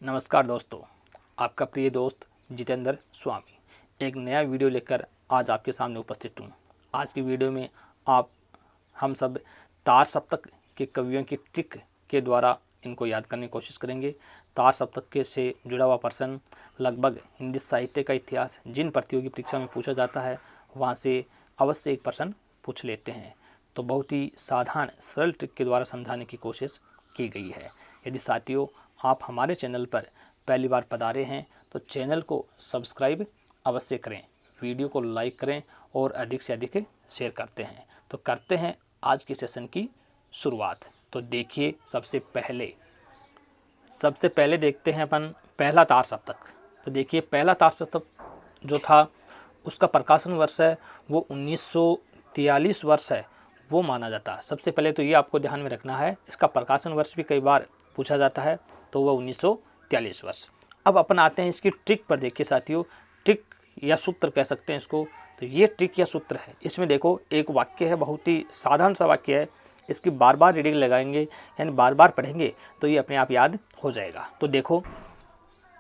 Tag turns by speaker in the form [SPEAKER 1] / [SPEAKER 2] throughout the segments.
[SPEAKER 1] नमस्कार दोस्तों, आपका प्रिय दोस्त जितेंद्र स्वामी एक नया वीडियो लेकर आज आपके सामने उपस्थित हूँ। आज की वीडियो में हम सब तार सप्तक के कवियों की ट्रिक के द्वारा इनको याद करने की कोशिश करेंगे। तार सप्तक के से जुड़ा हुआ प्रश्न लगभग हिंदी साहित्य का इतिहास जिन प्रतियोगी परीक्षा में पूछा जाता है वहाँ से अवश्य एक प्रश्न पूछ लेते हैं। तो बहुत ही साधारण सरल ट्रिक के द्वारा समझाने की कोशिश की गई है। यदि साथियों आप हमारे चैनल पर पहली बार पधारे हैं तो चैनल को सब्सक्राइब अवश्य करें, वीडियो को लाइक करें और अधिक से अधिक शेयर करते हैं। तो करते हैं आज के सेशन की शुरुआत। तो देखिए सबसे पहले देखते हैं अपन पहला तार सप्तक। तो देखिए पहला तार सप्तक जो था उसका प्रकाशन वर्ष है वो 1943 वर्ष है वो माना जाता है। सबसे पहले तो ये आपको ध्यान में रखना है, इसका प्रकाशन वर्ष भी कई बार पूछा जाता है तो वह 1943 वर्ष। अब अपन आते हैं इसकी ट्रिक पर। देखिए साथियों, ट्रिक या सूत्र कह सकते हैं इसको। तो ये ट्रिक या सूत्र है। इसमें देखो एक वाक्य है, बहुत ही साधारण सा वाक्य है। इसकी बार बार रीडिंग लगाएंगे यानी बार बार पढ़ेंगे तो ये अपने आप याद हो जाएगा। तो देखो,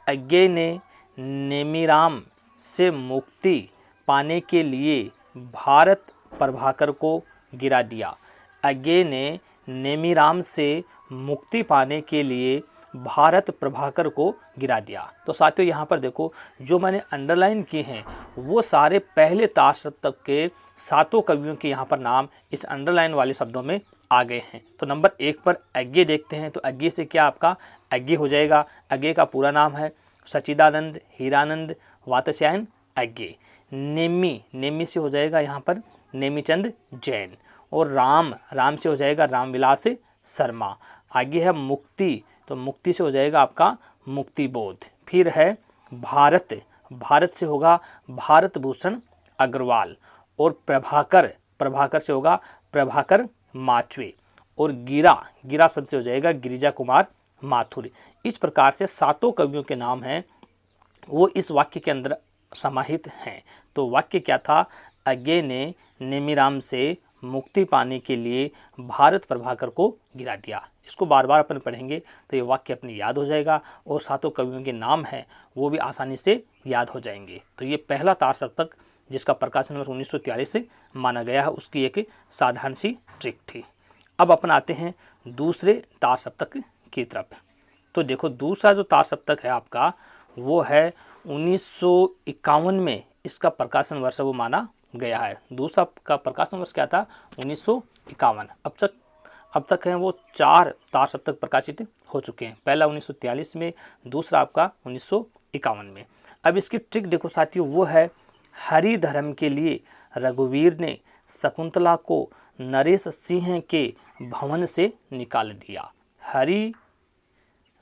[SPEAKER 1] अज्ञे ने नेमिराम से मुक्ति पाने के लिए भारत प्रभाकर को गिरा दिया। अज्ञे ने नेमिराम से मुक्ति पाने के लिए भारत प्रभाकर को गिरा दिया। तो साथियों यहाँ पर देखो जो मैंने अंडरलाइन किए हैं वो सारे पहले तार सप्तक के 7 कवियों के यहाँ पर नाम इस अंडरलाइन वाले शब्दों में आ गए हैं। तो नंबर 1 पर अज्ञे देखते हैं। तो अज्ञे से क्या आपका अज्ञे हो जाएगा। अज्ञे का पूरा नाम है सच्चिदानंद हीरानंद वात्स्यायन अज्ञे। नेमी से हो जाएगा यहाँ पर नेमीचंद जैन। और राम से हो जाएगा रामविलास शर्मा। आगे है मुक्ति, तो मुक्ति से हो जाएगा आपका मुक्तिबोध। फिर है भारत से होगा भारत भूषण अग्रवाल। और प्रभाकर से होगा प्रभाकर माचवे। और गिरा शब्द से हो जाएगा गिरिजा कुमार माथुर। इस प्रकार से 7 कवियों के नाम हैं वो इस वाक्य के अंदर समाहित हैं। तो वाक्य क्या था? अज्ञे ने नेमिराम से मुक्ति पाने के लिए भारत प्रभाकर को गिरा दिया। इसको बार बार अपन पढ़ेंगे तो ये वाक्य अपनी याद हो जाएगा और 7 कवियों के नाम हैं वो भी आसानी से याद हो जाएंगे। तो ये पहला तार सप्तक जिसका प्रकाशन वर्ष 1943 से माना गया है उसकी एक साधारण सी ट्रिक थी। अब अपन आते हैं दूसरे तार सप्तक की तरफ। तो देखो दूसरा जो तार सप्तक है आपका वो है 1951 में इसका प्रकाशन वर्ष वो माना गया है। दूसरा का प्रकाशन वर्ष क्या था? 1951। अब तक हैं वो 4 तार सप्तक प्रकाशित हो चुके हैं। पहला 1943 में, दूसरा आपका 1951 में। अब इसकी ट्रिक देखो साथियों, वो है हरि धर्म के लिए रघुवीर ने शकुंतला को नरेश सिंह के भवन से निकाल दिया। हरि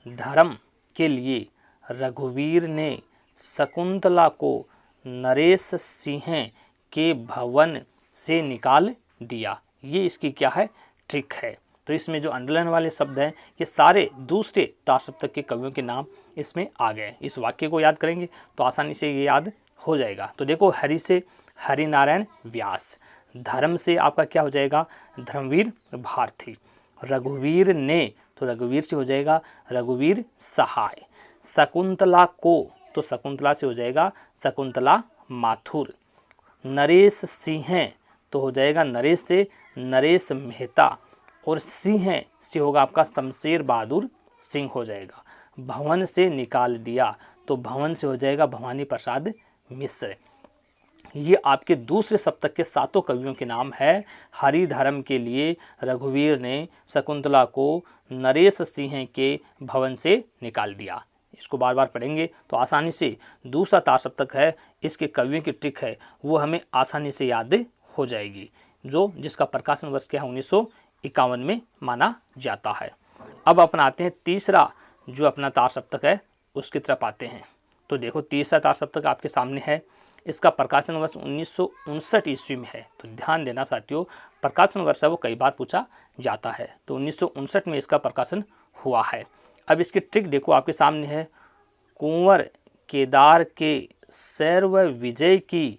[SPEAKER 1] धर्म के लिए रघुवीर ने शकुंतला को नरेश सिंह के भवन से निकाल दिया। ये इसकी क्या है? ट्रिक है। तो इसमें जो अंडरलाइन वाले शब्द हैं ये सारे दूसरे तार सप्तक के कवियों के नाम इसमें आ गए। इस वाक्य को याद करेंगे तो आसानी से ये याद हो जाएगा। तो देखो हरि से हरिनारायण व्यास, धर्म से आपका क्या हो जाएगा? धर्मवीर भारती। रघुवीर ने, तो रघुवीर से हो जाएगा रघुवीर सहाय। शकुंतला को, तो शकुंतला से हो जाएगा शकुंतला माथुर। नरेश सिंह तो हो जाएगा नरेश से नरेश मेहता। और सिंह से होगा आपका शमशेर बहादुर सिंह हो जाएगा। भवन से निकाल दिया तो भवन से हो जाएगा भवानी प्रसाद मिश्र। ये आपके दूसरे सप्तक के 7 कवियों के नाम है। हरि धर्म के लिए रघुवीर ने शकुंतला को नरेश सिंह के भवन से निकाल दिया। इसको बार बार पढ़ेंगे तो आसानी से दूसरा तार सप्तक है, इसके कवियों की ट्रिक है वो हमें आसानी से याद हो जाएगी, जिसका प्रकाशन वर्ष क्या है? 1951 में माना जाता है। अब अपन आते हैं तीसरा जो अपना तार सप्तक है उसकी तरफ आते हैं। तो देखो तीसरा तार सप्तक आपके सामने है। इसका प्रकाशन वर्ष 1959 ईस्वी में है। तो ध्यान देना साथियों, प्रकाशन वर्ष है वो कई बार पूछा जाता है। तो 1959 में इसका प्रकाशन हुआ है। अब इसकी ट्रिक देखो आपके सामने है। कुंवर केदार के सर्व विजय की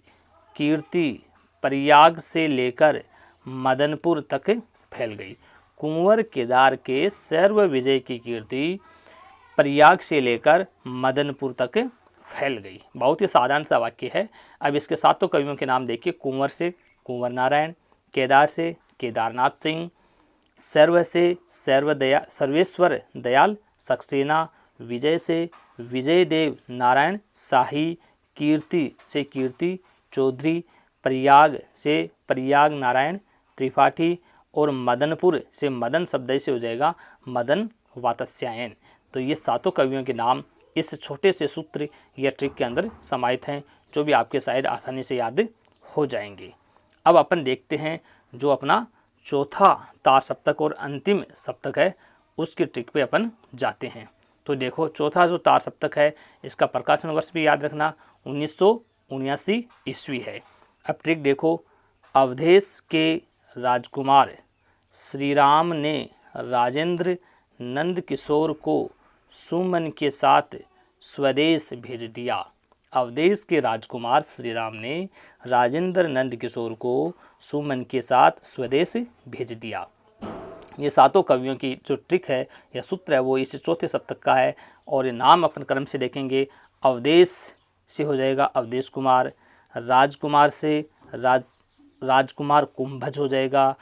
[SPEAKER 1] कीर्ति प्रयाग से लेकर मदनपुर तक फैल गई। कुंवर केदार के सर्व विजय की कीर्ति प्रयाग से लेकर मदनपुर तक फैल गई। बहुत ही साधारण सा वाक्य है। अब इसके सातों कवियों के नाम देखिए। कुंवर से कुंवर नारायण, केदार से केदारनाथ सिंह, सर्व से सर्वेश्वर दयाल सक्सेना, विजय से विजय देव नारायण शाही, कीर्ति से कीर्ति चौधरी, प्रयाग से प्रयाग नारायण त्रिपाठी और मदनपुर से मदन शब्द से हो जाएगा मदन वात्स्यायन। तो ये सातों कवियों के नाम इस छोटे से सूत्र या ट्रिक के अंदर समाहित हैं, जो भी आपके शायद आसानी से याद हो जाएंगे। अब अपन देखते हैं जो अपना चौथा तार सप्तक और अंतिम सप्तक है, उसकी ट्रिक पे अपन जाते हैं। तो देखो, चौथा जो तार सप्तक है इसका प्रकाशन वर्ष भी याद रखना 1979 ईस्वी है। अब ट्रिक देखो, अवधेश के राजकुमार श्री राम ने राजेंद्र नंद किशोर को सुमन के साथ स्वदेश भेज दिया। अवधेश के राजकुमार श्री राम ने राजेंद्र नंद किशोर को सुमन के साथ स्वदेश भेज दिया। ये सातों कवियों की जो ट्रिक है या सूत्र है वो इस चौथे सप्तक का है। और ये नाम अपन क्रम से देखेंगे। अवधेश से हो जाएगा अवधेश कुमार, राजकुमार से राजकुमार कुंभज हो जाएगा,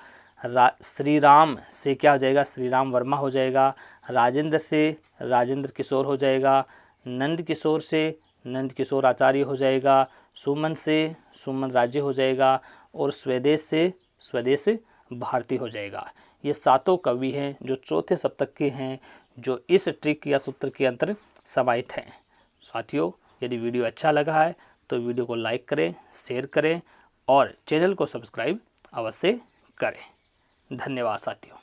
[SPEAKER 1] श्री राम से क्या हो जाएगा श्री राम वर्मा हो जाएगा, राजेंद्र से राजेंद्र किशोर हो जाएगा, नंद किशोर से नंद किशोर आचार्य हो जाएगा, सुमन से सुमन राज्य हो जाएगा और स्वदेश से स्वदेश भारती हो जाएगा। ये सातों कवि हैं जो चौथे सप्तक के हैं, जो इस ट्रिक या सूत्र के अंतर समाहित हैं। साथियों, यदि वीडियो अच्छा लगा है तो वीडियो को लाइक करें, शेयर करें और चैनल को सब्सक्राइब अवश्य करें। धन्यवाद साथियों।